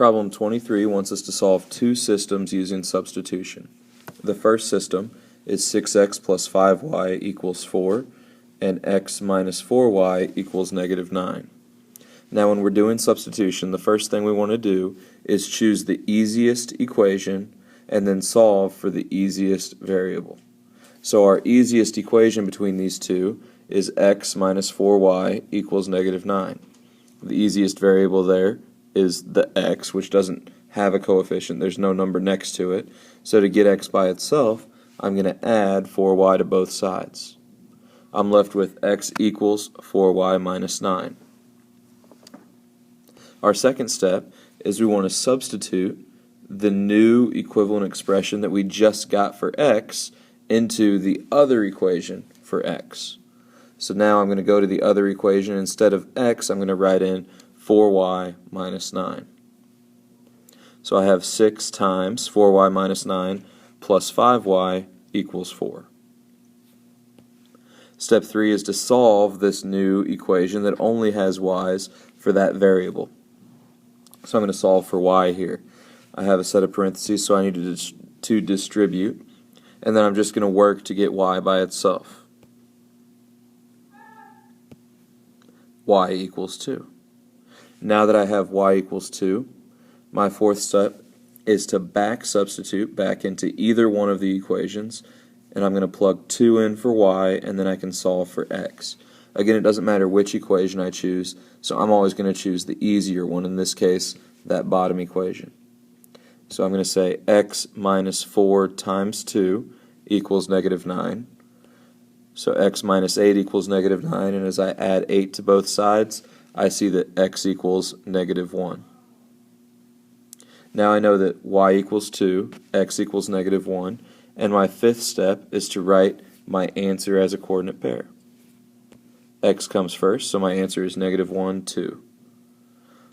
Problem 23 wants us to solve two systems using substitution. The first system is 6x plus 5y equals 4 and x minus 4y equals negative 9. Now when we're doing substitution, the first thing we want to do is choose the easiest equation and then solve for the easiest variable. So our easiest equation between these two is x minus 4y equals negative 9. The easiest variable there is the x, which doesn't have a coefficient. There's no number next to it. So to get x by itself, I'm going to add 4y to both sides. I'm left with x equals 4y minus 9. Our second step is we want to substitute the new equivalent expression that we just got for x into the other equation for x. So now I'm going to go to the other equation. Instead of x, I'm going to write in 4y minus 9. So I have 6 times 4y minus 9 plus 5y equals 4. Step 3 is to solve this new equation that only has y's for that variable. So I'm going to solve for y here. I have a set of parentheses, so I need to distribute, and then I'm just going to work to get y by itself. Y equals 2. Now that I have y equals 2, my fourth step is to back substitute back into either one of the equations, and I'm going to plug 2 in for y, and then I can solve for x. Again, it doesn't matter which equation I choose, so I'm always going to choose the easier one, in this case, that bottom equation. So I'm going to say x minus 4 times 2 equals negative 9. So x minus 8 equals negative 9, and as I add 8 to both sides, I see that x equals negative 1. Now I know that y equals 2, x equals negative 1, and my fifth step is to write my answer as a coordinate pair. X comes first, so my answer is negative 1, 2.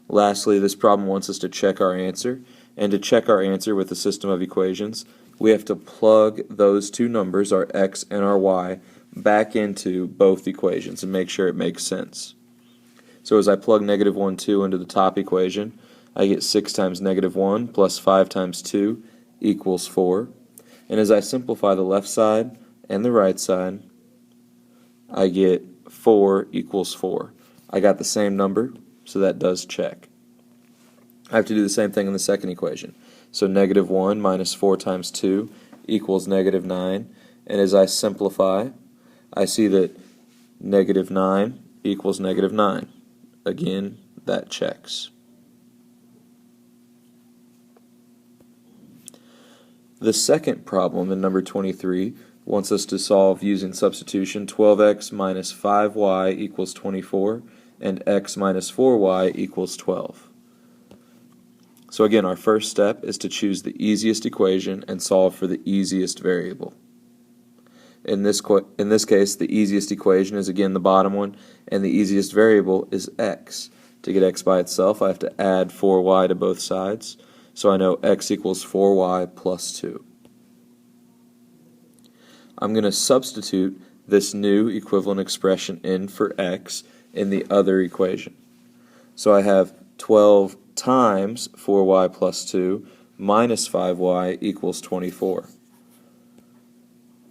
Lastly, this problem wants us to check our answer, and to check our answer with a system of equations, we have to plug those two numbers, our x and our y, back into both equations and make sure it makes sense. So as I plug negative 1, 2 into the top equation, I get 6 times negative 1 plus 5 times 2 equals 4. And as I simplify the left side and the right side, I get 4 equals 4. I got the same number, so that does check. I have to do the same thing in the second equation. So negative 1 minus 4 times 2 equals negative 9. And as I simplify, I see that negative 9 equals negative 9. Again, that checks. The second problem in number 23 wants us to solve using substitution 12x minus 5y equals 24 and x minus 4y equals 12. So again, our first step is to choose the easiest equation and solve for the easiest variable. In this case, the easiest equation is again the bottom one, and the easiest variable is x. To get x by itself, I have to add 4y to both sides, so I know x equals 4y plus 2. I'm going to substitute this new equivalent expression in for x in the other equation. So I have 12 times 4y plus 2 minus 5y equals 24.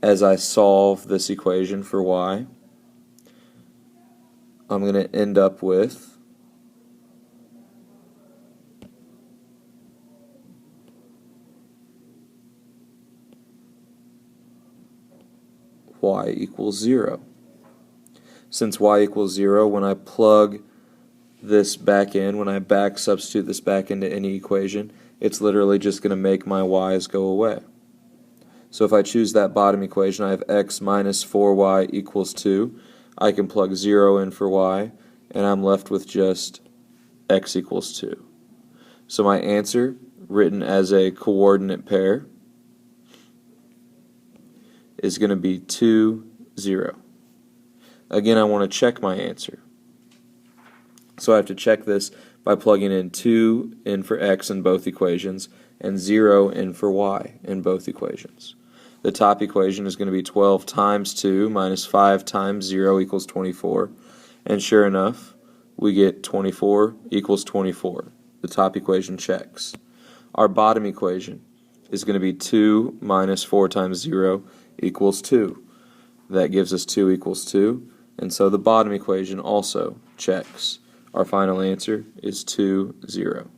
As I solve this equation for y, I'm going to end up with y equals 0. Since y equals 0, when I plug this back in, when I back substitute this back into any equation, it's literally just going to make my y's go away. So if I choose that bottom equation, I have x minus 4y equals 2. I can plug 0 in for y, and I'm left with just x equals 2. So my answer, written as a coordinate pair, is going to be 2, 0. Again, I want to check my answer. So I have to check this by plugging in 2 in for x in both equations and 0 in for y in both equations. The top equation is going to be 12 times 2 minus 5 times 0 equals 24. And sure enough, we get 24 equals 24. the top equation checks. Our bottom equation is going to be 2 minus 4 times 0 equals 2. That gives us 2 equals 2, and so the bottom equation also checks. Our final answer is 2, 0.